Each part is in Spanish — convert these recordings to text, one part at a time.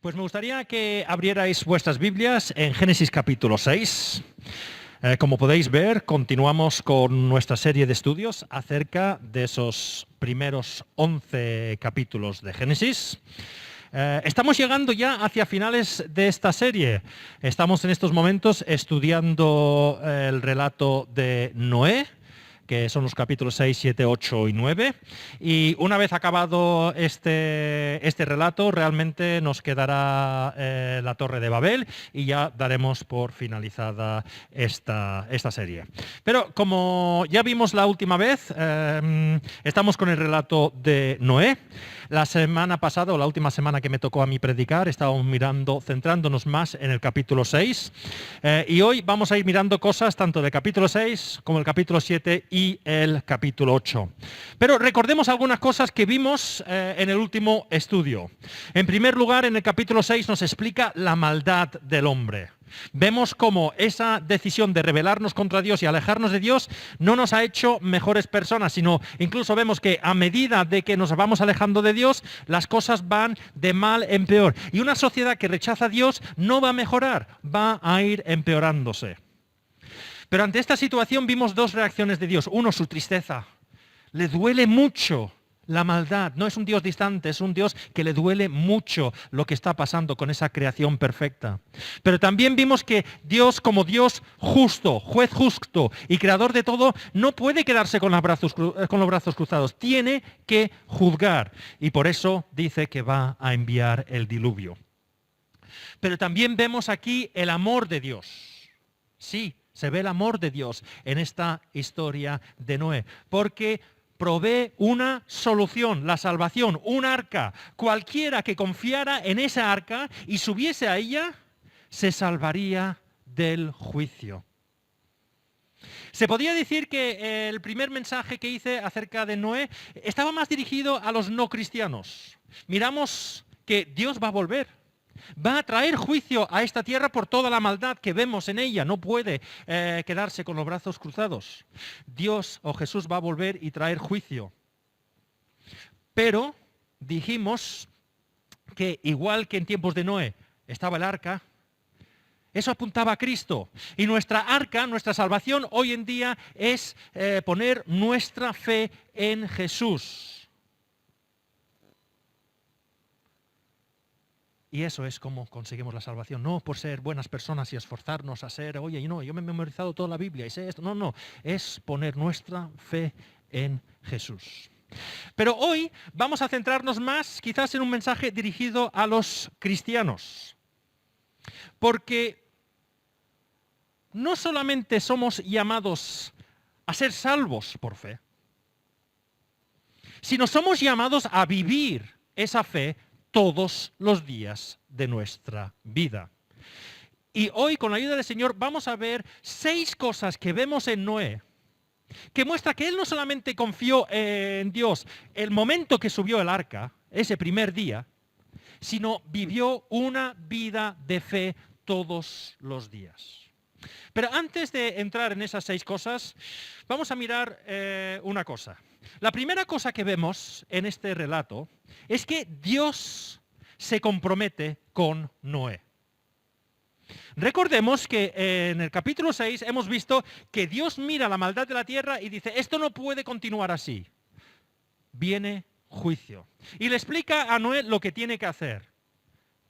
Pues me gustaría que abrierais vuestras Biblias en Génesis capítulo 6. Como podéis ver, continuamos con nuestra serie de estudios acerca de esos primeros 11 capítulos de Génesis. Estamos llegando ya hacia finales de esta serie. Estamos en estos momentos estudiando el relato de Noé, que son los capítulos 6, 7, 8 y 9. Y una vez acabado este relato, realmente nos quedará la Torre de Babel y ya daremos por finalizada esta serie. Pero como ya vimos la última vez, estamos con el relato de Noé. La semana pasada, o la última semana que me tocó a mí predicar, estábamos centrándonos más en el capítulo 6. Y hoy vamos a ir mirando cosas tanto del capítulo 6 como el capítulo 7 y el capítulo 8. Pero recordemos algunas cosas que vimos en el último estudio. En primer lugar, en el capítulo 6 nos explica la maldad del hombre. Vemos cómo esa decisión de rebelarnos contra Dios y alejarnos de Dios no nos ha hecho mejores personas, sino incluso vemos que a medida de que nos vamos alejando de Dios, las cosas van de mal en peor. Y una sociedad que rechaza a Dios no va a mejorar, va a ir empeorándose. Pero ante esta situación vimos dos reacciones de Dios. Uno, su tristeza. Le duele mucho la maldad. No es un Dios distante, es un Dios que le duele mucho lo que está pasando con esa creación perfecta. Pero también vimos que Dios, como Dios justo, juez justo y creador de todo, no puede quedarse con los brazos cruzados. Tiene que juzgar. Y por eso dice que va a enviar el diluvio. Pero también vemos aquí el amor de Dios. Sí, se ve el amor de Dios en esta historia de Noé. Porque provee una solución, la salvación, un arca. Cualquiera que confiara en esa arca y subiese a ella, se salvaría del juicio. Se podría decir que el primer mensaje que hice acerca de Noé estaba más dirigido a los no cristianos. Miramos que Dios va a volver. Va a traer juicio a esta tierra por toda la maldad que vemos en ella. No puede quedarse con los brazos cruzados. Dios o Jesús va a volver y traer juicio. Pero dijimos que igual que en tiempos de Noé estaba el arca, eso apuntaba a Cristo. Y nuestra arca, nuestra salvación hoy en día es poner nuestra fe en Jesús. Y eso es como conseguimos la salvación. No por ser buenas personas y esforzarnos a ser, oye, yo me he memorizado toda la Biblia y sé esto. No, no. Es poner nuestra fe en Jesús. Pero hoy vamos a centrarnos más quizás en un mensaje dirigido a los cristianos. Porque no solamente somos llamados a ser salvos por fe, sino somos llamados a vivir esa fe todos los días de nuestra vida. Y hoy, con la ayuda del Señor, vamos a ver 6 cosas que vemos en Noé, que muestra que él no solamente confió en Dios el momento que subió el arca, ese primer día, sino vivió una vida de fe todos los días. Pero antes de entrar en esas 6 cosas, vamos a mirar una cosa. La primera cosa que vemos en este relato es que Dios se compromete con Noé. Recordemos que en el capítulo 6 hemos visto que Dios mira la maldad de la tierra y dice, esto no puede continuar así. Viene juicio. Y le explica a Noé lo que tiene que hacer.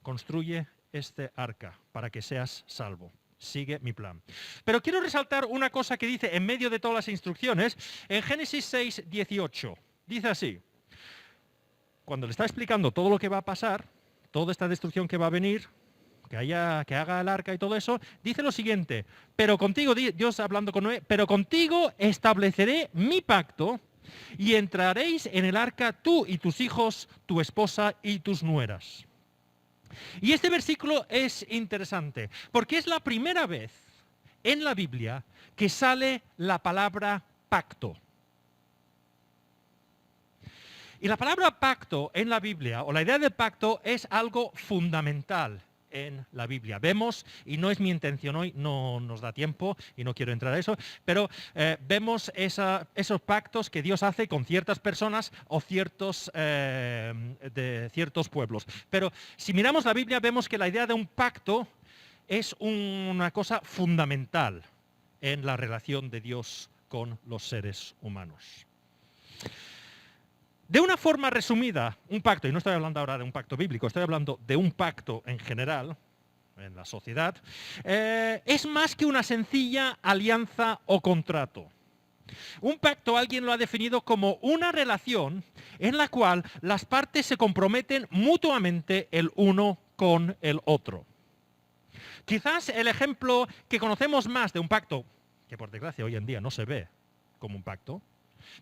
Construye este arca para que seas salvo. Sigue mi plan. Pero quiero resaltar una cosa que dice en medio de todas las instrucciones, en Génesis 6, 18. Dice así, cuando le está explicando todo lo que va a pasar, toda esta destrucción que va a venir, que haga el arca y todo eso, dice lo siguiente, pero contigo, Dios hablando con Noé, pero contigo estableceré mi pacto y entraréis en el arca tú y tus hijos, tu esposa y tus nueras. Y este versículo es interesante, porque es la primera vez en la Biblia que sale la palabra pacto. Y la palabra pacto en la Biblia, o la idea de pacto, es algo fundamental. en la Biblia. Vemos, y no es mi intención hoy, no nos da tiempo y no quiero entrar a eso, pero vemos esos pactos que Dios hace con ciertas personas o de ciertos pueblos. Pero si miramos la Biblia vemos que la idea de un pacto es una cosa fundamental en la relación de Dios con los seres humanos. De una forma resumida, un pacto, y no estoy hablando ahora de un pacto bíblico, estoy hablando de un pacto en general, en la sociedad, es más que una sencilla alianza o contrato. Un pacto alguien lo ha definido como una relación en la cual las partes se comprometen mutuamente el uno con el otro. Quizás el ejemplo que conocemos más de un pacto, que por desgracia hoy en día no se ve como un pacto,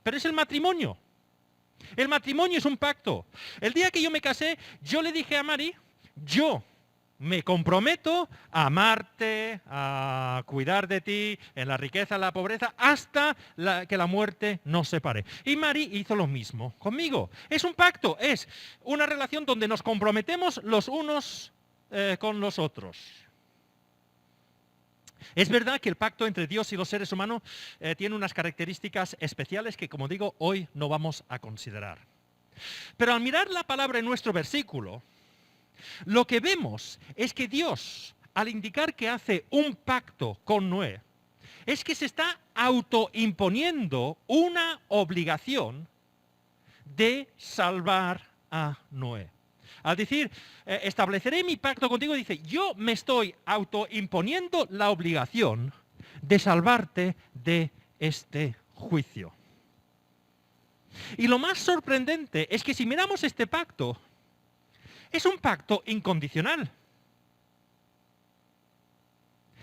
pero es el matrimonio. El matrimonio es un pacto. El día que yo me casé, yo le dije a Mari, yo me comprometo a amarte, a cuidar de ti, en la riqueza, en la pobreza, hasta que la muerte nos separe. Y Mari hizo lo mismo conmigo. Es un pacto, es una relación donde nos comprometemos los unos con los otros. Es verdad que el pacto entre Dios y los seres humanos tiene unas características especiales que, como digo, hoy no vamos a considerar. Pero al mirar la palabra en nuestro versículo, lo que vemos es que Dios, al indicar que hace un pacto con Noé, es que se está autoimponiendo una obligación de salvar a Noé. Al decir, estableceré mi pacto contigo, dice, yo me estoy autoimponiendo la obligación de salvarte de este juicio. Y lo más sorprendente es que si miramos este pacto, es un pacto incondicional.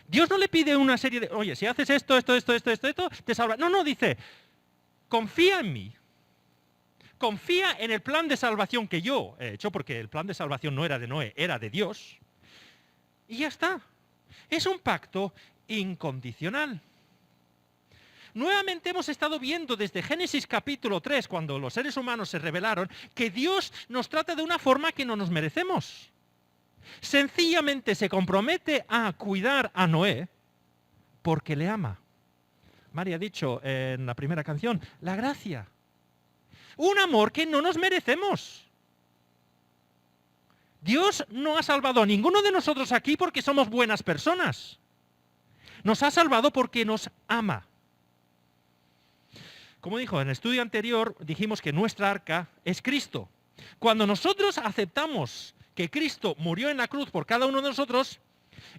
Dios no le pide una serie de, oye, si haces esto, te salva. No, dice, confía en mí. Confía en el plan de salvación que yo he hecho, porque el plan de salvación no era de Noé, era de Dios. Y ya está. Es un pacto incondicional. Nuevamente hemos estado viendo desde Génesis capítulo 3, cuando los seres humanos se rebelaron, que Dios nos trata de una forma que no nos merecemos. Sencillamente se compromete a cuidar a Noé porque le ama. María ha dicho en la primera canción, la gracia. Un amor que no nos merecemos. Dios no ha salvado a ninguno de nosotros aquí porque somos buenas personas. Nos ha salvado porque nos ama. Como dijo en el estudio anterior, dijimos que nuestra arca es Cristo. Cuando nosotros aceptamos que Cristo murió en la cruz por cada uno de nosotros,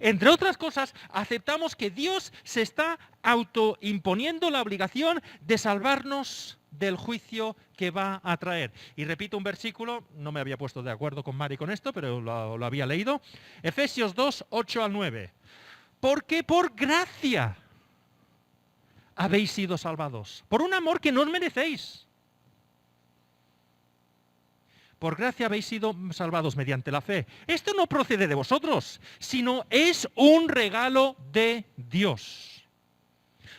entre otras cosas, aceptamos que Dios se está autoimponiendo la obligación de salvarnos del juicio que va a traer. Y repito un versículo, no me había puesto de acuerdo con Mari con esto, pero lo había leído. Efesios 2, 8 al 9. Porque por gracia habéis sido salvados, por un amor que no os merecéis. Por gracia habéis sido salvados mediante la fe. Esto no procede de vosotros, sino es un regalo de Dios.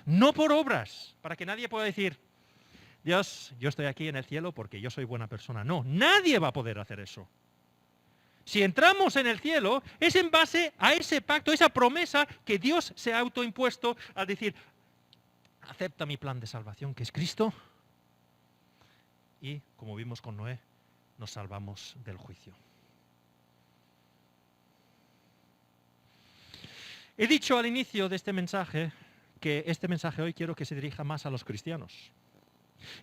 No por obras, para que nadie pueda decir, Dios, yo estoy aquí en el cielo porque yo soy buena persona. No, nadie va a poder hacer eso. Si entramos en el cielo, es en base a ese pacto, esa promesa que Dios se ha autoimpuesto al decir, acepta mi plan de salvación, que es Cristo, y, como vimos con Noé, nos salvamos del juicio. He dicho al inicio de este mensaje que este mensaje hoy quiero que se dirija más a los cristianos.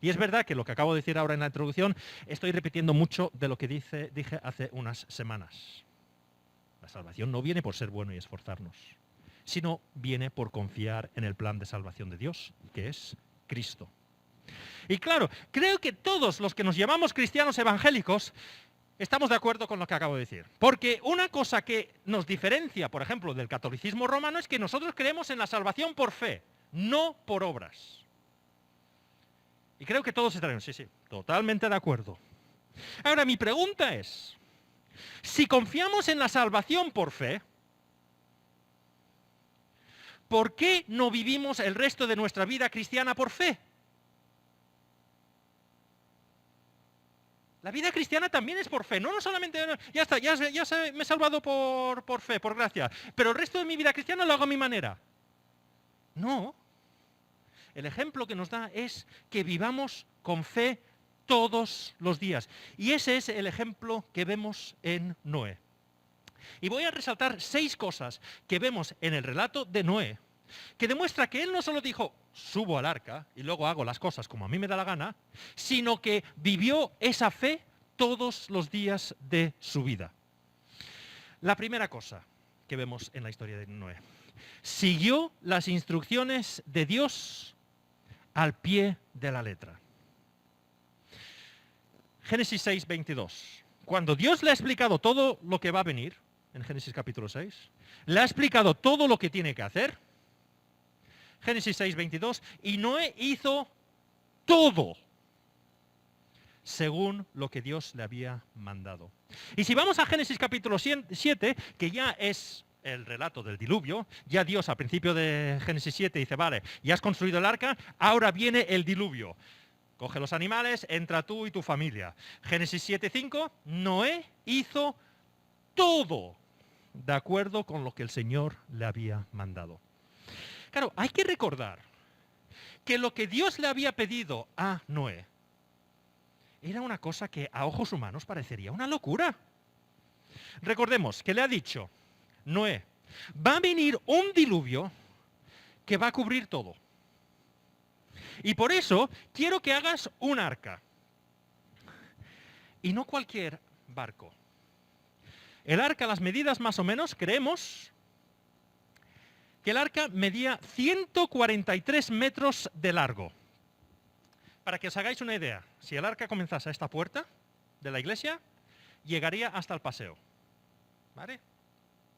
Y es verdad que lo que acabo de decir ahora en la introducción, estoy repitiendo mucho de lo que dije hace unas semanas. La salvación no viene por ser bueno y esforzarnos, sino viene por confiar en el plan de salvación de Dios, que es Cristo. Y claro, creo que todos los que nos llamamos cristianos evangélicos estamos de acuerdo con lo que acabo de decir. Porque una cosa que nos diferencia, por ejemplo, del catolicismo romano es que nosotros creemos en la salvación por fe, no por obras. Y creo que todos estaremos, sí, totalmente de acuerdo. Ahora, mi pregunta es, si confiamos en la salvación por fe, ¿por qué no vivimos el resto de nuestra vida cristiana por fe? La vida cristiana también es por fe, no solamente, ya está, me he salvado por fe, por gracia, pero el resto de mi vida cristiana lo hago a mi manera. No. El ejemplo que nos da es que vivamos con fe todos los días. Y ese es el ejemplo que vemos en Noé. Y voy a resaltar 6 cosas que vemos en el relato de Noé, que demuestra que él no solo dijo, subo al arca y luego hago las cosas como a mí me da la gana, sino que vivió esa fe todos los días de su vida. La primera cosa que vemos en la historia de Noé: siguió las instrucciones de Dios al pie de la letra. Génesis 6, 22. Cuando Dios le ha explicado todo lo que va a venir, en Génesis capítulo 6, le ha explicado todo lo que tiene que hacer, Génesis 6, 22, y Noé hizo todo según lo que Dios le había mandado. Y si vamos a Génesis capítulo 7, que ya es el relato del diluvio, ya Dios al principio de Génesis 7 dice, vale, ya has construido el arca, ahora viene el diluvio. Coge los animales, entra tú y tu familia. Génesis 7:5, Noé hizo todo de acuerdo con lo que el Señor le había mandado. Claro, hay que recordar que lo que Dios le había pedido a Noé era una cosa que a ojos humanos parecería una locura. Recordemos que le ha dicho, Noé, va a venir un diluvio que va a cubrir todo. Y por eso quiero que hagas un arca. Y no cualquier barco. El arca, las medidas más o menos, creemos que el arca medía 143 metros de largo. Para que os hagáis una idea, si el arca comenzase a esta puerta de la iglesia, llegaría hasta el paseo. ¿Vale?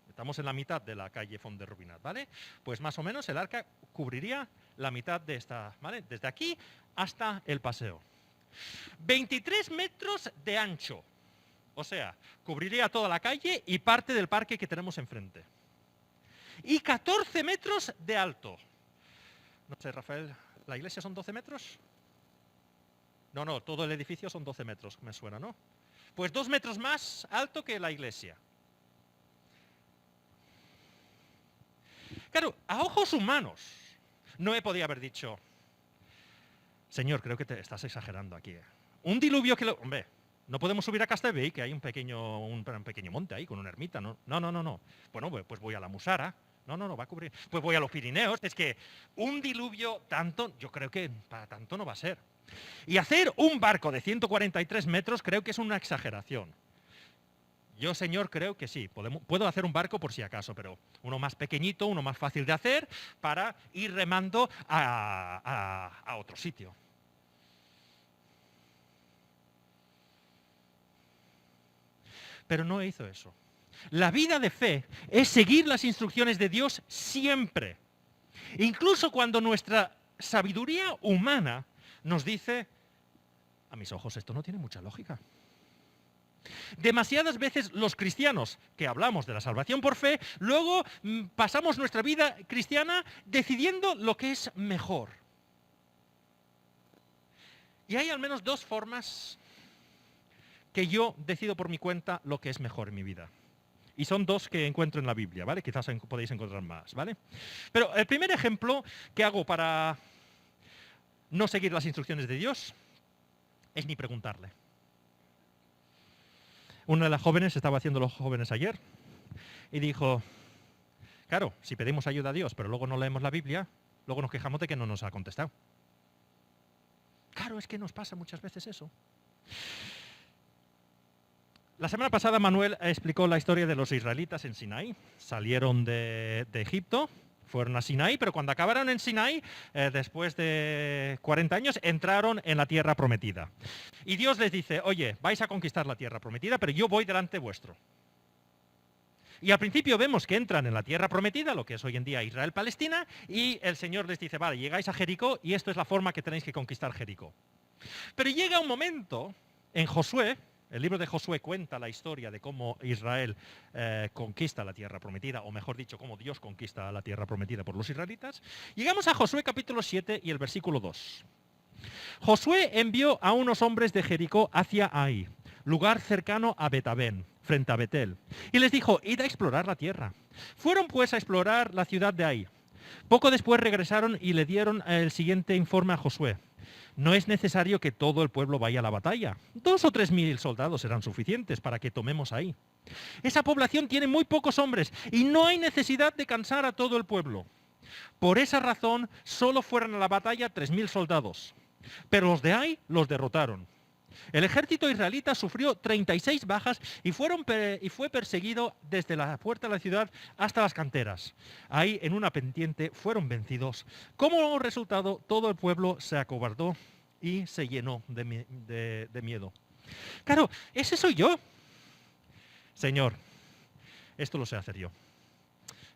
Estamos en la mitad de la calle Font de Rubinat, ¿vale? Pues más o menos el arca cubriría la mitad de esta, ¿vale? Desde aquí hasta el paseo. 23 metros de ancho. O sea, cubriría toda la calle y parte del parque que tenemos enfrente. Y 14 metros de alto. No sé, Rafael, ¿la iglesia son 12 metros? No, todo el edificio son 12 metros, me suena, ¿no? Pues 2 metros más alto que la iglesia. Claro, a ojos humanos, Noé podía haber dicho, Señor, creo que te estás exagerando aquí. Un diluvio que Hombre, no podemos subir a Castellbell, que hay un pequeño monte ahí con una ermita, ¿no? No. Bueno, pues voy a la Musara. No, va a cubrir. Pues voy a los Pirineos. Es que un diluvio tanto, yo creo que para tanto no va a ser. Y hacer un barco de 143 metros creo que es una exageración. Yo, Señor, creo que sí, puedo hacer un barco por si acaso, pero uno más pequeñito, uno más fácil de hacer, para ir remando a otro sitio. Pero no hizo eso. La vida de fe es seguir las instrucciones de Dios siempre. Incluso cuando nuestra sabiduría humana nos dice, a mis ojos esto no tiene mucha lógica. Demasiadas veces los cristianos que hablamos de la salvación por fe, luego pasamos nuestra vida cristiana decidiendo lo que es mejor. Y hay al menos 2 formas que yo decido por mi cuenta lo que es mejor en mi vida. Y son 2 que encuentro en la Biblia, ¿vale? Quizás podéis encontrar más, ¿vale? Pero el primer ejemplo que hago para no seguir las instrucciones de Dios es ni preguntarle. Una de las jóvenes, estaba haciendo los jóvenes ayer, y dijo, claro, si pedimos ayuda a Dios, pero luego no leemos la Biblia, luego nos quejamos de que no nos ha contestado. Claro, es que nos pasa muchas veces eso. La semana pasada Manuel explicó la historia de los israelitas en Sinaí. Salieron de Egipto, fueron a Sinaí, pero cuando acabaron en Sinaí, después de 40 años, entraron en la tierra prometida. Y Dios les dice, oye, vais a conquistar la tierra prometida, pero yo voy delante vuestro. Y al principio vemos que entran en la tierra prometida, lo que es hoy en día Israel-Palestina, y el Señor les dice, vale, llegáis a Jericó y esto es la forma que tenéis que conquistar Jericó. Pero llega un momento en Josué. El libro de Josué cuenta la historia de cómo Israel conquista la tierra prometida, o mejor dicho, cómo Dios conquista la tierra prometida por los israelitas. Llegamos a Josué capítulo 7 y el versículo 2. Josué envió a unos hombres de Jericó hacia Ai, lugar cercano a Betabén, frente a Betel, y les dijo, id a explorar la tierra. Fueron pues a explorar la ciudad de Ai. Poco después regresaron y le dieron el siguiente informe a Josué. No es necesario que todo el pueblo vaya a la batalla. 2 o 3 mil soldados serán suficientes para que tomemos ahí. Esa población tiene muy pocos hombres y no hay necesidad de cansar a todo el pueblo. Por esa razón, solo fueron a la batalla 3.000 soldados. Pero los de Ai los derrotaron. El ejército israelita sufrió 36 bajas y fue perseguido desde la puerta de la ciudad hasta las canteras. Ahí, en una pendiente, fueron vencidos. Como resultado, todo el pueblo se acobardó y se llenó de miedo. Claro, ese soy yo. Señor, esto lo sé hacer yo.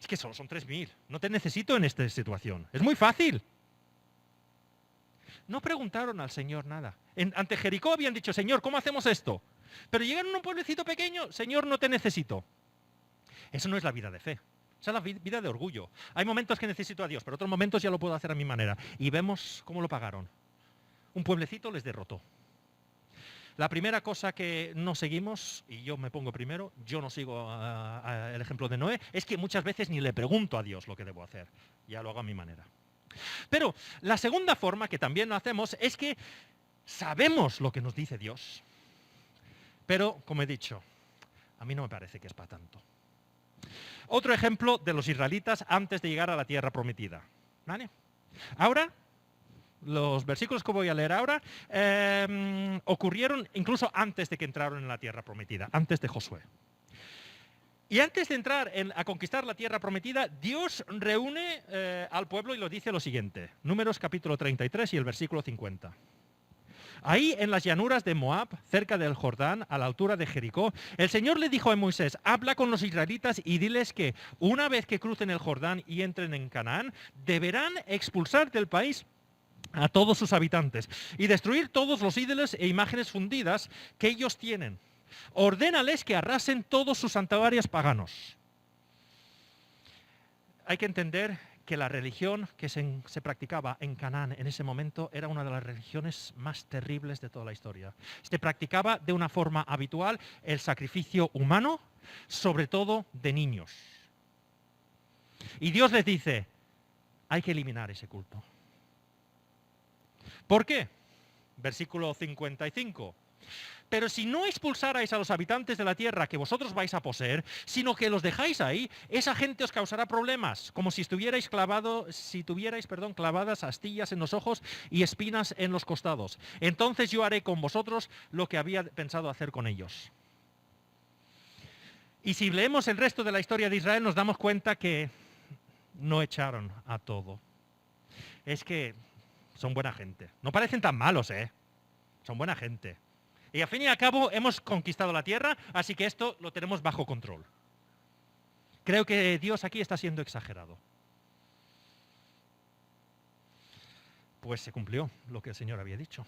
Es que solo son 3.000. No te necesito en esta situación. Es muy fácil. No preguntaron al Señor nada. Ante Jericó habían dicho, Señor, ¿cómo hacemos esto? Pero llegaron a un pueblecito pequeño, Señor, no te necesito. Eso no es la vida de fe. Esa es la vida de orgullo. Hay momentos que necesito a Dios, pero otros momentos ya lo puedo hacer a mi manera. Y vemos cómo lo pagaron. Un pueblecito les derrotó. La primera cosa que no seguimos, y yo me pongo primero, yo no sigo el ejemplo de Noé, es que muchas veces ni le pregunto a Dios lo que debo hacer. Ya lo hago a mi manera. Pero la segunda forma que también lo hacemos es que sabemos lo que nos dice Dios. Pero, como he dicho, a mí no me parece que es para tanto. Otro ejemplo de los israelitas antes de llegar a la tierra prometida. ¿Vale? Ahora, los versículos que voy a leer ahora ocurrieron incluso antes de que entraron en la tierra prometida, antes de Josué. Y antes de entrar a conquistar la tierra prometida, Dios reúne al pueblo y lo dice lo siguiente. Números capítulo 33 y el versículo 50. Ahí en las llanuras de Moab, cerca del Jordán, a la altura de Jericó, el Señor le dijo a Moisés, habla con los israelitas y diles que una vez que crucen el Jordán y entren en Canaán, deberán expulsar del país a todos sus habitantes y destruir todos los ídolos e imágenes fundidas que ellos tienen. Ordénales que arrasen todos sus santuarios paganos. Hay que entender que la religión que se practicaba en Canaán en ese momento era una de las religiones más terribles de toda la historia. Se practicaba de una forma habitual el sacrificio humano, sobre todo de niños. Y Dios les dice, hay que eliminar ese culto. ¿Por qué? Versículo 55. Pero si no expulsarais a los habitantes de la tierra que vosotros vais a poseer, sino que los dejáis ahí, esa gente os causará problemas, como si tuvierais clavadas astillas en los ojos y espinas en los costados. Entonces yo haré con vosotros lo que había pensado hacer con ellos. Y si leemos el resto de la historia de Israel, nos damos cuenta que no echaron a todo. Es que son buena gente. No parecen tan malos, ¿eh? Son buena gente. Y al fin y al cabo hemos conquistado la tierra, así que esto lo tenemos bajo control. Creo que Dios aquí está siendo exagerado. Pues se cumplió lo que el Señor había dicho.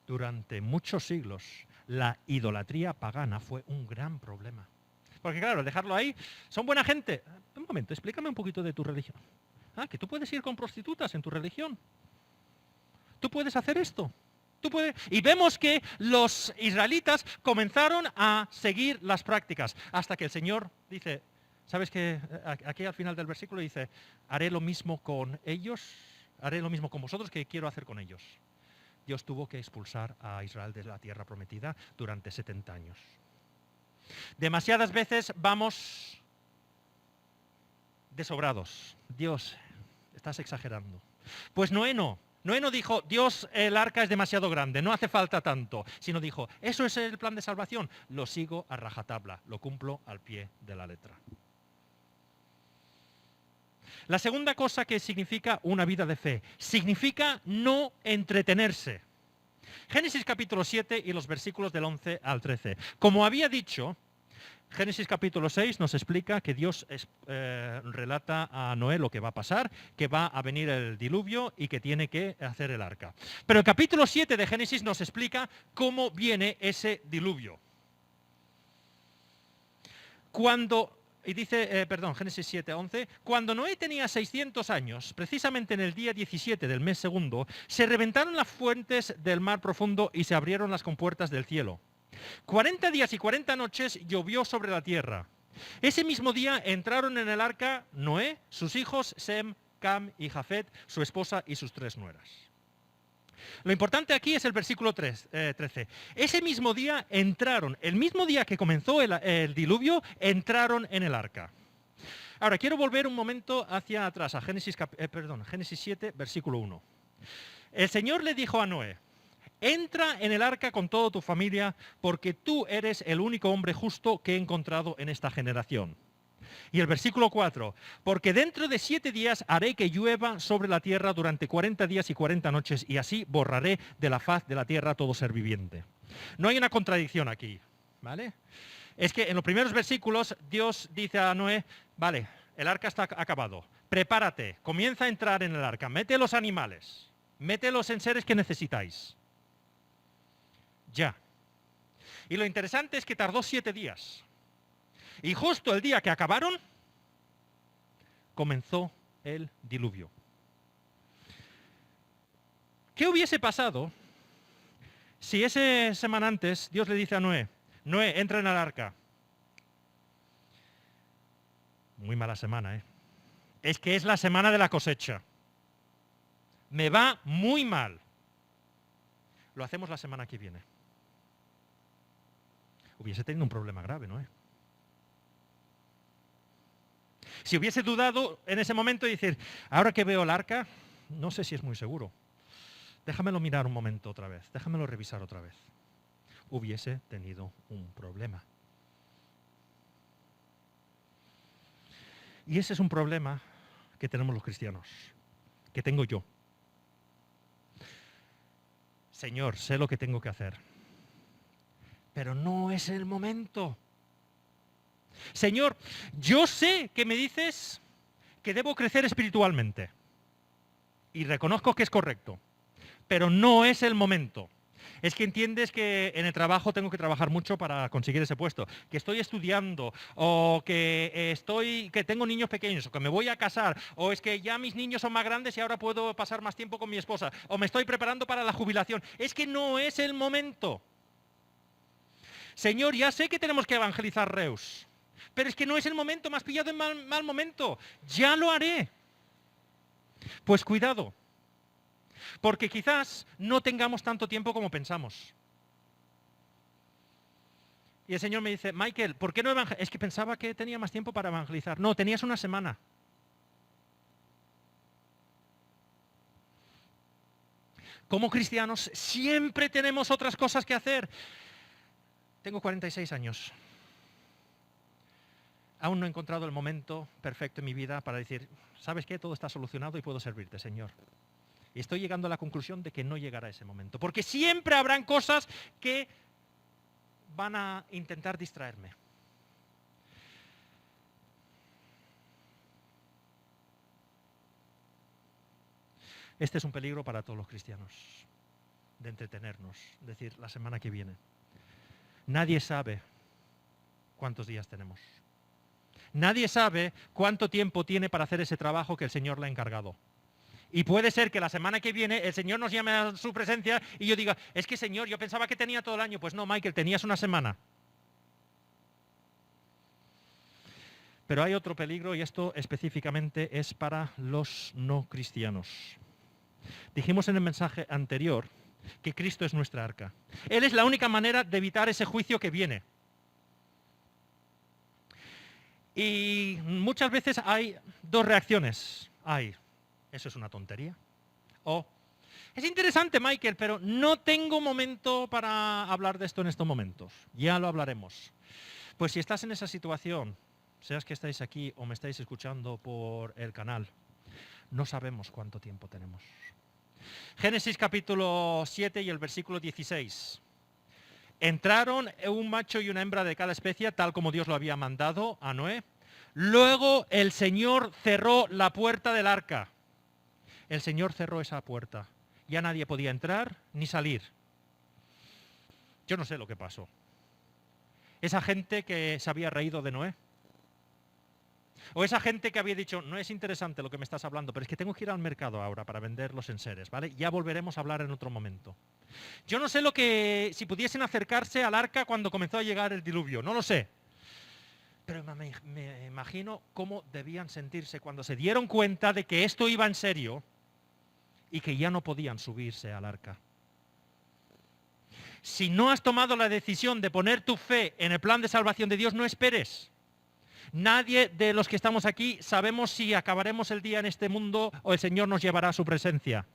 Durante muchos siglos, la idolatría pagana fue un gran problema. Porque claro, dejarlo ahí, son buena gente. Un momento, explícame un poquito de tu religión. Ah, que tú puedes ir con prostitutas en tu religión. Tú puedes hacer esto. Y vemos que los israelitas comenzaron a seguir las prácticas hasta que el Señor dice, ¿sabes qué? Aquí al final del versículo dice, haré lo mismo con ellos, haré lo mismo con vosotros que quiero hacer con ellos. Dios tuvo que expulsar a Israel de la tierra prometida durante 70 años. Demasiadas veces vamos desobrados. Dios, estás exagerando. Pues Noé no dijo, Dios, el arca es demasiado grande, no hace falta tanto, sino dijo, eso es el plan de salvación, lo sigo a rajatabla, lo cumplo al pie de la letra. La segunda cosa que significa una vida de fe, significa no entretenerse. Génesis capítulo 7 y los versículos del 11 al 13. Como había dicho, Génesis capítulo 6 nos explica que Dios relata a Noé lo que va a pasar, que va a venir el diluvio y que tiene que hacer el arca. Pero el capítulo 7 de Génesis nos explica cómo viene ese diluvio. Cuando Y dice, Génesis 7:11, cuando Noé tenía 600 años, precisamente en el día 17 del mes segundo, se reventaron las fuentes del mar profundo y se abrieron las compuertas del cielo. 40 días y 40 noches llovió sobre la tierra. Ese mismo día entraron en el arca Noé, sus hijos Sem, Cam y Jafet, su esposa y sus 3 nueras. Lo importante aquí es el versículo 13. Ese mismo día entraron, el mismo día que comenzó el diluvio, entraron en el arca. Ahora, quiero volver un momento hacia atrás, a Génesis 7, versículo 1. El Señor le dijo a Noé, entra en el arca con toda tu familia, porque tú eres el único hombre justo que he encontrado en esta generación. Y el versículo 4, porque dentro de 7 días haré que llueva sobre la tierra durante 40 días y 40 noches, y así borraré de la faz de la tierra todo ser viviente. No hay una contradicción aquí, ¿vale? Es que en los primeros versículos Dios dice a Noé, vale, el arca está acabado, prepárate, comienza a entrar en el arca, mete los animales, mete los enseres que necesitáis. Ya. Y lo interesante es que tardó 7 días. Y justo el día que acabaron, comenzó el diluvio. ¿Qué hubiese pasado si esa semana antes Dios le dice a Noé, Noé, entra en el arca? Muy mala semana, ¿eh? Es que es la semana de la cosecha. Me va muy mal. Lo hacemos la semana que viene. Hubiese tenido un problema grave, Noé. Si hubiese dudado en ese momento y decir, ahora que veo el arca, no sé si es muy seguro. Déjamelo mirar un momento otra vez, déjamelo revisar otra vez. Hubiese tenido un problema. Y ese es un problema que tenemos los cristianos, que tengo yo. Señor, sé lo que tengo que hacer, pero no es el momento. Señor, yo sé que me dices que debo crecer espiritualmente y reconozco que es correcto, pero no es el momento. Es que entiendes que en el trabajo tengo que trabajar mucho para conseguir ese puesto, que estoy estudiando, o que tengo niños pequeños, o que me voy a casar, o es que ya mis niños son más grandes y ahora puedo pasar más tiempo con mi esposa, o me estoy preparando para la jubilación. Es que no es el momento. Señor, ya sé que tenemos que evangelizar Reus, pero es que no es el momento, me has pillado en mal momento. Ya lo haré. Pues cuidado, porque quizás no tengamos tanto tiempo como pensamos. Y el Señor me dice, Michael, ¿por qué no evangelizar? Es que pensaba que tenía más tiempo para evangelizar. No, tenías una semana. Como cristianos siempre tenemos otras cosas que hacer. Tengo 46 años. Aún no he encontrado el momento perfecto en mi vida para decir, ¿sabes qué? Todo está solucionado y puedo servirte, Señor. Y estoy llegando a la conclusión de que no llegará ese momento. Porque siempre habrán cosas que van a intentar distraerme. Este es un peligro para todos los cristianos, de entretenernos, decir, la semana que viene. Nadie sabe cuántos días tenemos. Nadie sabe cuánto tiempo tiene para hacer ese trabajo que el Señor le ha encargado. Y puede ser que la semana que viene el Señor nos llame a su presencia y yo diga, es que Señor, yo pensaba que tenía todo el año. Pues no, Michael, tenías una semana. Pero hay otro peligro y esto específicamente es para los no cristianos. Dijimos en el mensaje anterior que Cristo es nuestra arca. Él es la única manera de evitar ese juicio que viene. Y muchas veces hay dos reacciones. Eso es una tontería. O, es interesante, Michael, pero no tengo momento para hablar de esto en estos momentos. Ya lo hablaremos. Pues si estás en esa situación, seas que estáis aquí o me estáis escuchando por el canal, no sabemos cuánto tiempo tenemos. Génesis capítulo 7 y el versículo 16. Entraron un macho y una hembra de cada especie, tal como Dios lo había mandado a Noé. Luego el Señor cerró la puerta del arca. El Señor cerró esa puerta. Ya nadie podía entrar ni salir. Yo no sé lo que pasó. Esa gente que se había reído de Noé, O esa gente que había dicho, no es interesante lo que me estás hablando, pero es que tengo que ir al mercado ahora para vender los enseres, ¿vale? Ya volveremos a hablar en otro momento. Yo no sé si pudiesen acercarse al arca cuando comenzó a llegar el diluvio, no lo sé. Pero me imagino cómo debían sentirse cuando se dieron cuenta de que esto iba en serio y que ya no podían subirse al arca. Si no has tomado la decisión de poner tu fe en el plan de salvación de Dios, no esperes. Nadie de los que estamos aquí sabemos si acabaremos el día en este mundo o el Señor nos llevará a su presencia.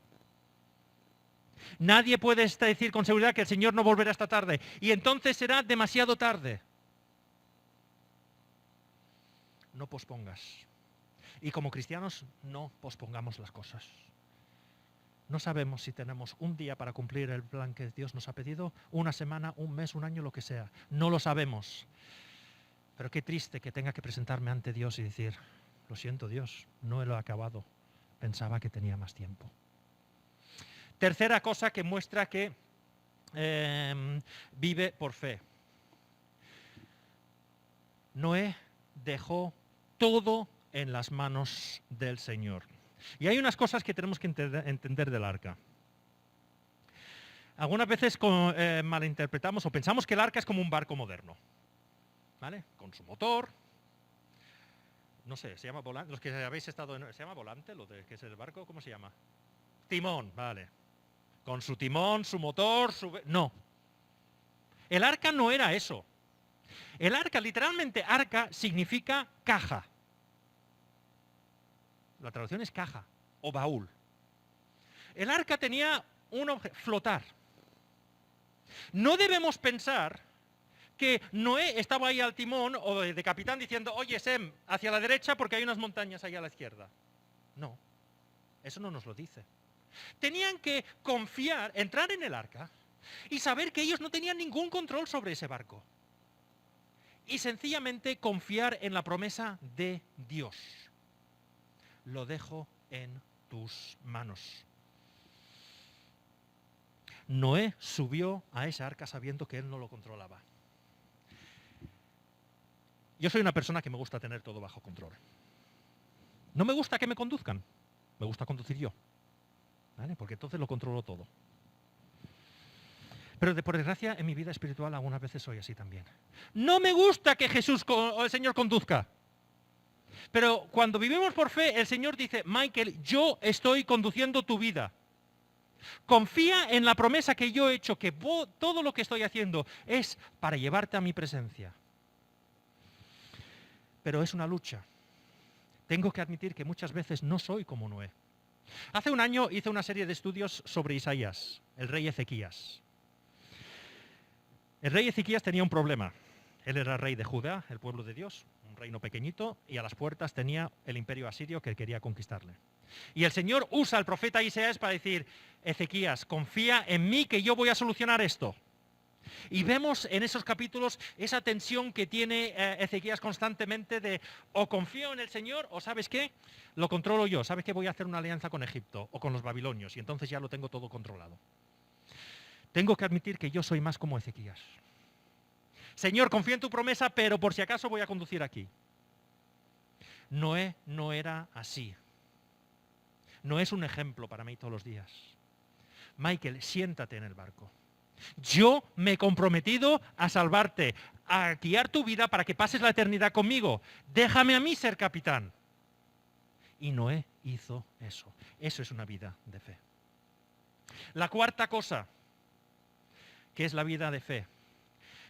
Nadie puede decir con seguridad que el Señor no volverá esta tarde. Y entonces será demasiado tarde. No pospongas. Y como cristianos, no pospongamos las cosas. No sabemos si tenemos un día para cumplir el plan que Dios nos ha pedido, una semana, un mes, un año, lo que sea. No lo sabemos. Pero qué triste que tenga que presentarme ante Dios y decir, lo siento Dios, no lo he acabado. Pensaba que tenía más tiempo. Tercera cosa que muestra que vive por fe. Noé dejó todo en las manos del Señor. Y hay unas cosas que tenemos que entender del arca. Algunas veces malinterpretamos o pensamos que el arca es como un barco moderno, ¿vale? Con su motor. No sé, se llama volante. Los que habéis estado ¿se llama volante? Lo de que es el barco, ¿cómo se llama? Timón, vale. Con su timón, su motor, No. El arca no era eso. El arca, literalmente, arca significa caja. La traducción es caja o baúl. El arca tenía un objeto, flotar. No debemos pensar que Noé estaba ahí al timón o de capitán diciendo, oye Sem, hacia la derecha porque hay unas montañas ahí a la izquierda. No, eso no nos lo dice. Tenían que confiar, entrar en el arca y saber que ellos no tenían ningún control sobre ese barco. Y sencillamente confiar en la promesa de Dios. Lo dejo en tus manos. Noé subió a esa arca sabiendo que él no lo controlaba. Yo soy una persona que me gusta tener todo bajo control. No me gusta que me conduzcan, me gusta conducir yo, ¿vale? Porque entonces lo controlo todo. Pero por desgracia en mi vida espiritual algunas veces soy así también. No me gusta que Jesús o el Señor conduzca. Pero cuando vivimos por fe, el Señor dice, Michael, yo estoy conduciendo tu vida. Confía en la promesa que yo he hecho, que todo lo que estoy haciendo es para llevarte a mi presencia. Pero es una lucha. Tengo que admitir que muchas veces no soy como Noé. Hace un año hice una serie de estudios sobre Isaías, el rey Ezequías. El rey Ezequías tenía un problema. Él era rey de Judá, el pueblo de Dios, un reino pequeñito, y a las puertas tenía el imperio asirio que quería conquistarle. Y el Señor usa al profeta Isaías para decir, Ezequías, confía en mí que yo voy a solucionar esto. Y vemos en esos capítulos esa tensión que tiene Ezequías constantemente de o confío en el Señor o ¿sabes qué? Lo controlo yo. ¿Sabes qué? Voy a hacer una alianza con Egipto o con los babilonios y entonces ya lo tengo todo controlado. Tengo que admitir que yo soy más como Ezequías. Señor, confío en tu promesa, pero por si acaso voy a conducir aquí. Noé no era así. No es un ejemplo para mí todos los días. Michael, siéntate en el barco. Yo me he comprometido a salvarte, a guiar tu vida para que pases la eternidad conmigo. Déjame a mí ser capitán. Y Noé hizo eso. Eso es una vida de fe. La cuarta cosa, que es la vida de fe,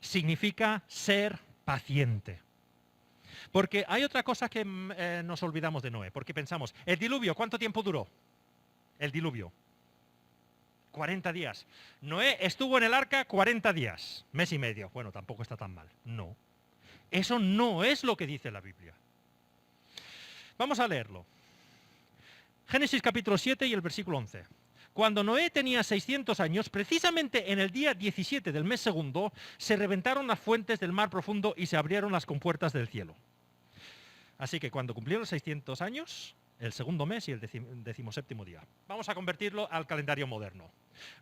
significa ser paciente. Porque hay otra cosa que nos olvidamos de Noé, porque pensamos, el diluvio, ¿cuánto tiempo duró? El diluvio. 40 días. Noé estuvo en el arca 40 días, mes y medio. Bueno, tampoco está tan mal. No. Eso no es lo que dice la Biblia. Vamos a leerlo. Génesis capítulo 7 y el versículo 11. Cuando Noé tenía 600 años, precisamente en el día 17 del mes segundo, se reventaron las fuentes del mar profundo y se abrieron las compuertas del cielo. Así que cuando cumplieron 600 años, el segundo mes y el 17º día. Vamos a convertirlo al calendario moderno.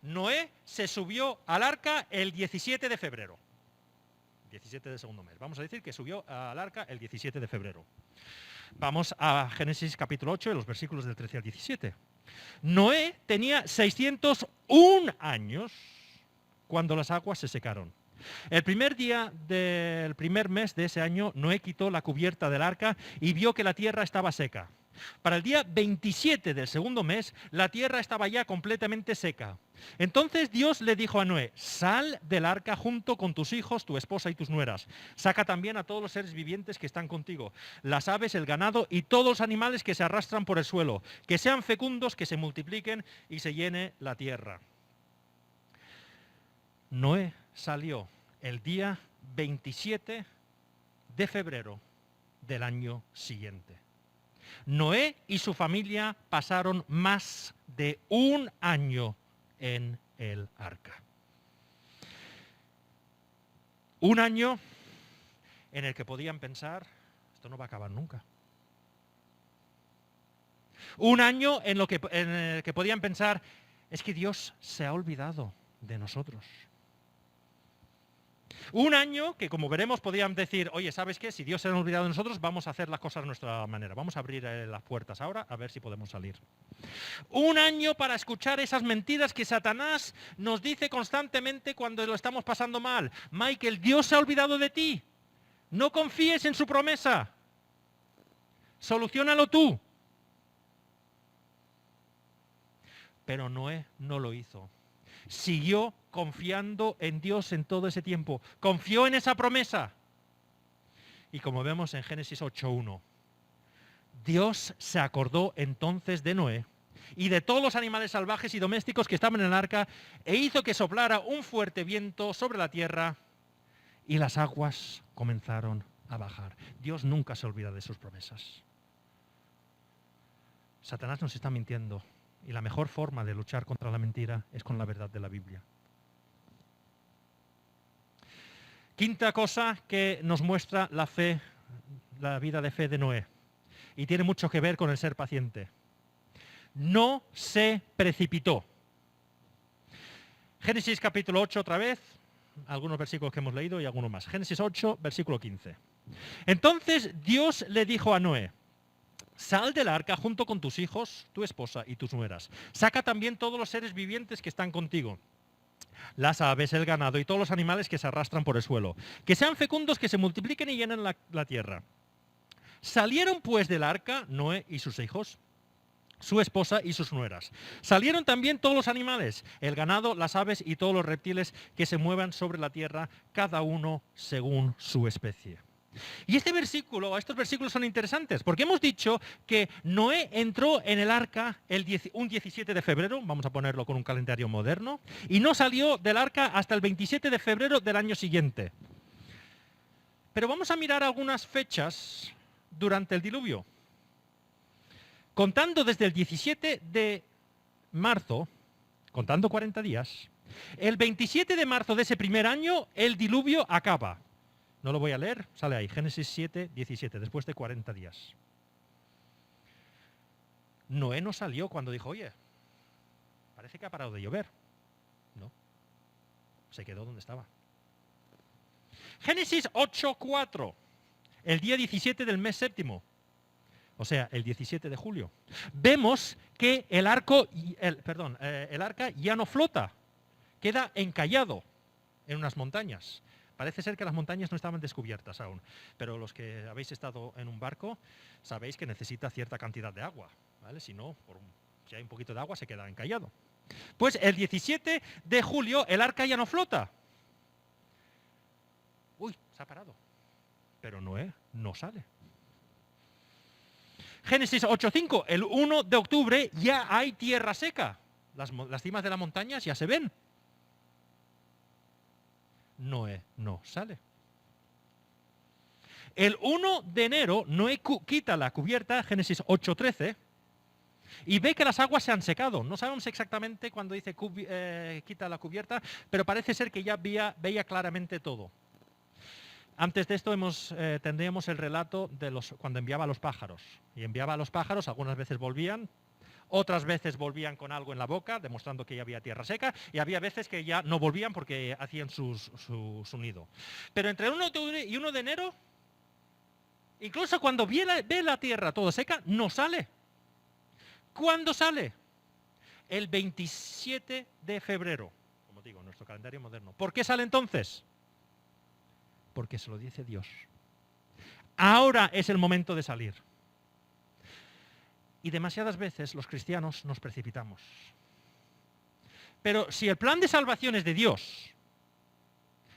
Noé se subió al arca el 17 de febrero. 17 del segundo mes. Vamos a decir que subió al arca el 17 de febrero. Vamos a Génesis capítulo 8, los versículos del 13 al 17. Noé tenía 601 años cuando las aguas se secaron. El primer día del primer mes de ese año, Noé quitó la cubierta del arca y vio que la tierra estaba seca. Para el día 27 del segundo mes, la tierra estaba ya completamente seca. Entonces Dios le dijo a Noé, sal del arca junto con tus hijos, tu esposa y tus nueras. Saca también a todos los seres vivientes que están contigo, las aves, el ganado y todos los animales que se arrastran por el suelo, que sean fecundos, que se multipliquen y se llene la tierra. Noé salió el día 27 de febrero del año siguiente. Noé y su familia pasaron más de un año en el arca. Un año en el que podían pensar, esto no va a acabar nunca. Un año en el que podían pensar, es que Dios se ha olvidado de nosotros. Un año que, como veremos, podían decir, oye, ¿sabes qué? Si Dios se ha olvidado de nosotros, vamos a hacer las cosas de nuestra manera. Vamos a abrir las puertas ahora a ver si podemos salir. Un año para escuchar esas mentiras que Satanás nos dice constantemente cuando lo estamos pasando mal. Michael, Dios se ha olvidado de ti. No confíes en su promesa. Soluciónalo tú. Pero Noé no lo hizo. Siguió confiando en Dios en todo ese tiempo. Confió en esa promesa. Y como vemos en Génesis 8:1, Dios se acordó entonces de Noé y de todos los animales salvajes y domésticos que estaban en el arca e hizo que soplara un fuerte viento sobre la tierra y las aguas comenzaron a bajar. Dios nunca se olvida de sus promesas. Satanás nos está mintiendo. Y la mejor forma de luchar contra la mentira es con la verdad de la Biblia. Quinta cosa que nos muestra la fe, la vida de fe de Noé. Y tiene mucho que ver con el ser paciente. No se precipitó. Génesis capítulo 8 otra vez, algunos versículos que hemos leído y algunos más. Génesis 8, versículo 15. Entonces Dios le dijo a Noé, sal del arca junto con tus hijos, tu esposa y tus nueras. Saca también todos los seres vivientes que están contigo, las aves, el ganado y todos los animales que se arrastran por el suelo. Que sean fecundos, que se multipliquen y llenen la tierra. Salieron pues del arca Noé y sus hijos, su esposa y sus nueras. Salieron también todos los animales, el ganado, las aves y todos los reptiles que se muevan sobre la tierra, cada uno según su especie. Y estos versículos son interesantes, porque hemos dicho que Noé entró en el arca un 17 de febrero, vamos a ponerlo con un calendario moderno, y no salió del arca hasta el 27 de febrero del año siguiente. Pero vamos a mirar algunas fechas durante el diluvio. Contando desde el 17 de marzo, contando 40 días, el 27 de marzo de ese primer año, el diluvio acaba. No lo voy a leer, sale ahí, Génesis 7, 17, después de 40 días. Noé no salió cuando dijo, oye, parece que ha parado de llover. No, se quedó donde estaba. Génesis 8, 4, el día 17 del mes séptimo, o sea, el 17 de julio. Vemos que el arca ya no flota, queda encallado en unas montañas. Parece ser que las montañas no estaban descubiertas aún, pero los que habéis estado en un barco sabéis que necesita cierta cantidad de agua, ¿vale? Si no, si hay un poquito de agua se queda encallado. Pues el 17 de julio el arca ya no flota. Uy, se ha parado. Pero Noé no sale. Génesis 8:5, el 1 de octubre ya hay tierra seca. Las cimas de las montañas ya se ven. Noé no sale. El 1 de enero Noé quita la cubierta, Génesis 8:13, y ve que las aguas se han secado. No sabemos exactamente cuando dice quita la cubierta, pero parece ser que ya veía claramente todo. Antes de esto tendríamos el relato de cuando enviaba a los pájaros. Y enviaba a los pájaros, algunas veces volvían, otras veces volvían con algo en la boca, demostrando que ya había tierra seca, y había veces que ya no volvían porque hacían su nido. Pero entre el 1 de octubre y 1 de enero, Incluso cuando ve la tierra todo seca, no sale. ¿Cuándo sale? El 27 de febrero, como digo, nuestro calendario moderno. ¿Por qué sale entonces? Porque se lo dice Dios. Ahora es el momento de salir. Y demasiadas veces los cristianos nos precipitamos. Pero si el plan de salvación es de Dios,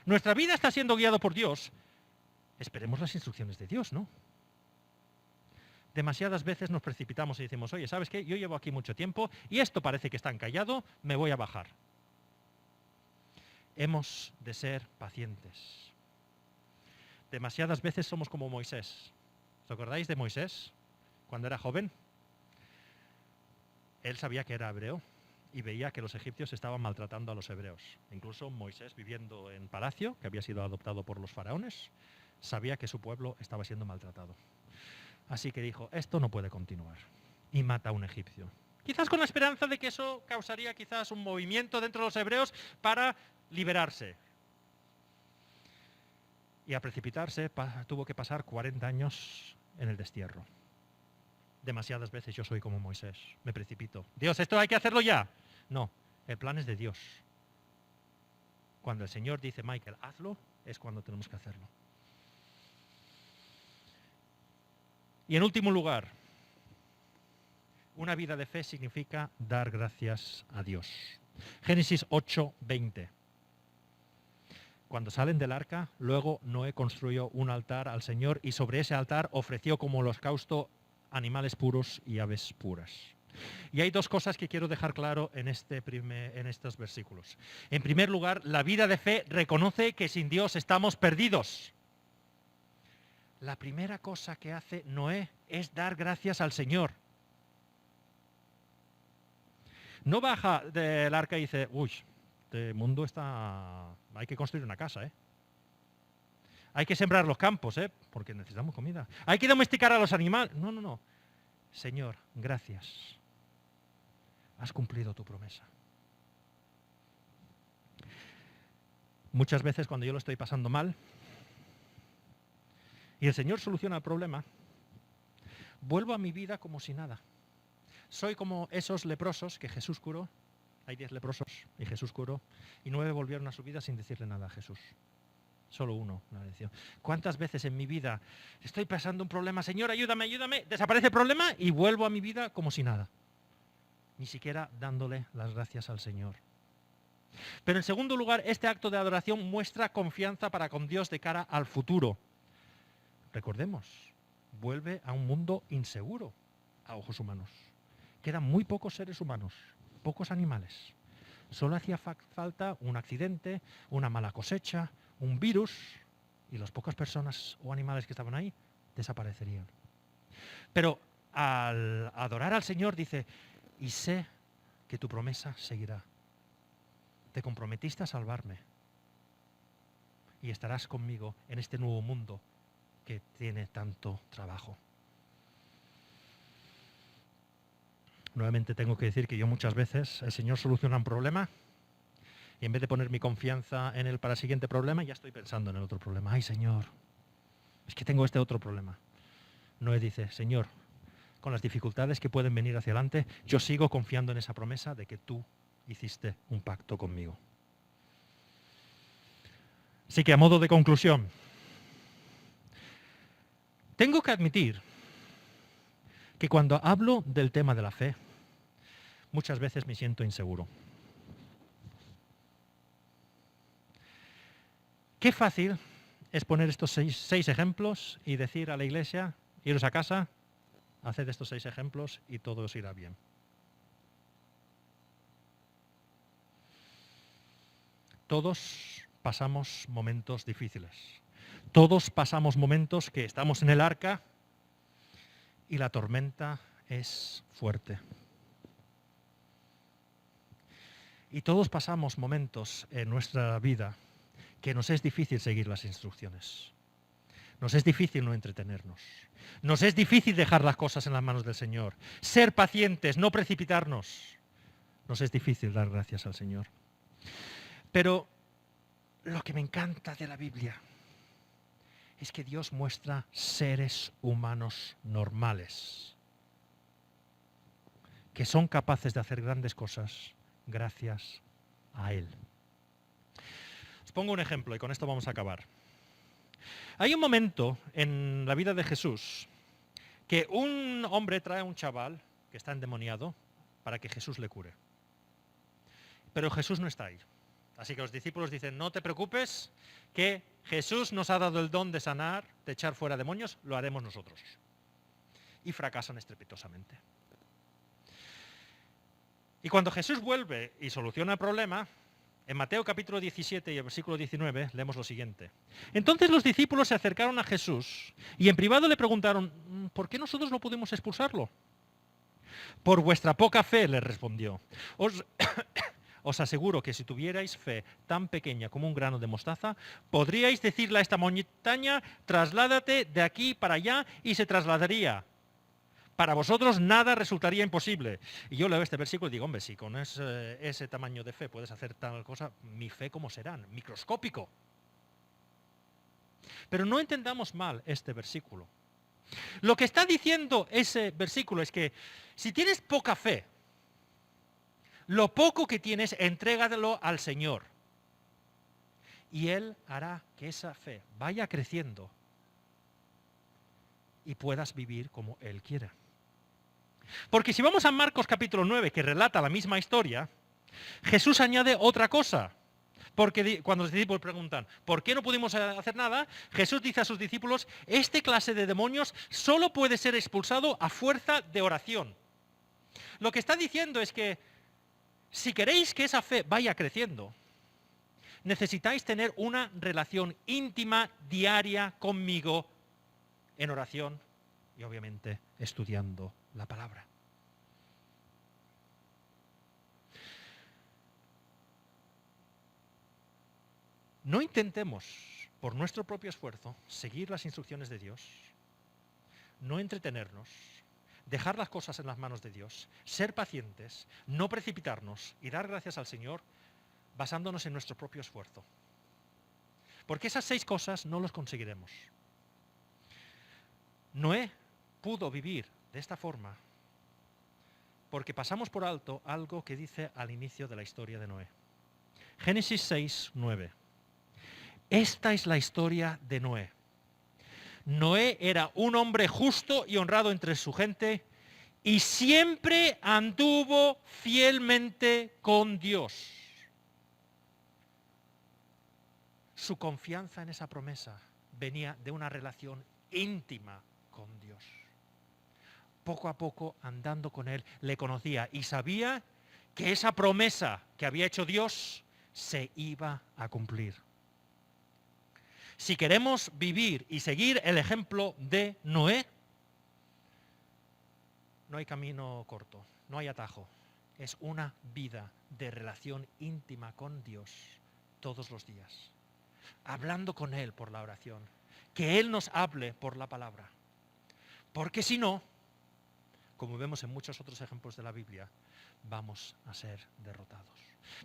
nuestra vida está siendo guiada por Dios, esperemos las instrucciones de Dios, ¿no? Demasiadas veces nos precipitamos y decimos, oye, ¿sabes qué? Yo llevo aquí mucho tiempo y esto parece que está encallado, me voy a bajar. Hemos de ser pacientes. Demasiadas veces somos como Moisés. ¿Os acordáis de Moisés? Cuando era joven, él sabía que era hebreo y veía que los egipcios estaban maltratando a los hebreos. Incluso Moisés, viviendo en palacio, que había sido adoptado por los faraones, sabía que su pueblo estaba siendo maltratado. Así que dijo, esto no puede continuar. Y mata a un egipcio. Quizás con la esperanza de que eso causaría quizás un movimiento dentro de los hebreos para liberarse. Y a precipitarse tuvo que pasar 40 años en el destierro. Demasiadas veces yo soy como Moisés, me precipito. Dios, esto hay que hacerlo ya. No, el plan es de Dios. Cuando el Señor dice, Michael, hazlo, es cuando tenemos que hacerlo. Y en último lugar, una vida de fe significa dar gracias a Dios. Génesis 8:20. Cuando salen del arca, luego Noé construyó un altar al Señor y sobre ese altar ofreció como holocausto animales puros y aves puras. Y hay dos cosas que quiero dejar claro en estos versículos. En primer lugar, la vida de fe reconoce que sin Dios estamos perdidos. La primera cosa que hace Noé es dar gracias al Señor. No baja del arca y dice, uy, este mundo está... hay que construir una casa, ¿eh? Hay que sembrar los campos, ¿eh? Porque necesitamos comida. Hay que domesticar a los animales. No, no, no. Señor, gracias. Has cumplido tu promesa. Muchas veces cuando yo lo estoy pasando mal y el Señor soluciona el problema, vuelvo a mi vida como si nada. Soy como esos leprosos que Jesús curó. Hay 10 leprosos y Jesús curó. Y 9 volvieron a su vida sin decirle nada a Jesús. Solo uno la lección. ¿Cuántas veces en mi vida estoy pasando un problema? Señor, ayúdame, ayúdame. Desaparece el problema y vuelvo a mi vida como si nada. Ni siquiera dándole las gracias al Señor. Pero en segundo lugar, este acto de adoración muestra confianza para con Dios de cara al futuro. Recordemos, vuelve a un mundo inseguro a ojos humanos. Quedan muy pocos seres humanos, pocos animales. Solo hacía falta un accidente, una mala cosecha, un virus, y las pocas personas o animales que estaban ahí desaparecerían. Pero al adorar al Señor dice, y sé que tu promesa seguirá. Te comprometiste a salvarme y estarás conmigo en este nuevo mundo que tiene tanto trabajo. Nuevamente tengo que decir que yo muchas veces el Señor soluciona un problema y en vez de poner mi confianza en Él para el siguiente problema, ya estoy pensando en el otro problema. Ay, Señor, es que tengo este otro problema. Noé dice, Señor, con las dificultades que pueden venir hacia adelante, yo sigo confiando en esa promesa de que tú hiciste un pacto conmigo. Así que a modo de conclusión, tengo que admitir que cuando hablo del tema de la fe, muchas veces me siento inseguro. Qué fácil es poner estos seis ejemplos y decir a la iglesia, iros a casa, haced estos 6 ejemplos y todo os irá bien. Todos pasamos momentos difíciles. Todos pasamos momentos que estamos en el arca y la tormenta es fuerte. Y todos pasamos momentos en nuestra vida que nos es difícil seguir las instrucciones. Nos es difícil no entretenernos. Nos es difícil dejar las cosas en las manos del Señor. Ser pacientes, no precipitarnos. Nos es difícil dar gracias al Señor. Pero lo que me encanta de la Biblia es que Dios muestra seres humanos normales, que son capaces de hacer grandes cosas gracias a Él. Os pongo un ejemplo y con esto vamos a acabar. Hay un momento en la vida de Jesús que un hombre trae a un chaval que está endemoniado para que Jesús le cure. Pero Jesús no está ahí. Así que los discípulos dicen, no te preocupes, que Jesús nos ha dado el don de sanar, de echar fuera demonios, lo haremos nosotros. Y fracasan estrepitosamente. Y cuando Jesús vuelve y soluciona el problema, en Mateo capítulo 17 y el versículo 19 leemos lo siguiente. Entonces los discípulos se acercaron a Jesús y en privado le preguntaron, ¿por qué nosotros no pudimos expulsarlo? Por vuestra poca fe, les respondió. Os aseguro que si tuvierais fe tan pequeña como un grano de mostaza, podríais decirle a esta montaña, trasládate de aquí para allá y se trasladaría. Para vosotros nada resultaría imposible. Y yo leo este versículo y digo, hombre, si con ese tamaño de fe puedes hacer tal cosa, mi fe ¿cómo será? Microscópico. Pero no entendamos mal este versículo. Lo que está diciendo ese versículo es que si tienes poca fe, lo poco que tienes, entrégalo al Señor. Y Él hará que esa fe vaya creciendo y puedas vivir como Él quiere. Porque si vamos a Marcos capítulo 9, que relata la misma historia, Jesús añade otra cosa. Porque cuando los discípulos preguntan, ¿por qué no pudimos hacer nada? Jesús dice a sus discípulos, este clase de demonios solo puede ser expulsado a fuerza de oración. Lo que está diciendo es que si queréis que esa fe vaya creciendo, necesitáis tener una relación íntima, diaria conmigo, en oración y obviamente estudiando la palabra. No intentemos, por nuestro propio esfuerzo, seguir las instrucciones de Dios, no entretenernos, dejar las cosas en las manos de Dios, ser pacientes, no precipitarnos y dar gracias al Señor basándonos en nuestro propio esfuerzo. Porque esas 6 cosas no las conseguiremos. Noé pudo vivir de esta forma porque pasamos por alto algo que dice al inicio de la historia de Noé. Génesis 6, 9. Esta es la historia de Noé. Noé era un hombre justo y honrado entre su gente y siempre anduvo fielmente con Dios. Su confianza en esa promesa venía de una relación íntima con Dios. Poco a poco, andando con Él, le conocía y sabía que esa promesa que había hecho Dios se iba a cumplir. Si queremos vivir y seguir el ejemplo de Noé, no hay camino corto, no hay atajo. Es una vida de relación íntima con Dios todos los días. Hablando con Él por la oración. Que Él nos hable por la palabra. Porque si no, como vemos en muchos otros ejemplos de la Biblia, vamos a ser derrotados.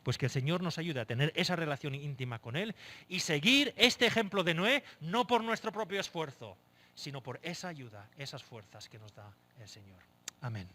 Pues que el Señor nos ayude a tener esa relación íntima con Él y seguir este ejemplo de Noé, no por nuestro propio esfuerzo, sino por esa ayuda, esas fuerzas que nos da el Señor. Amén.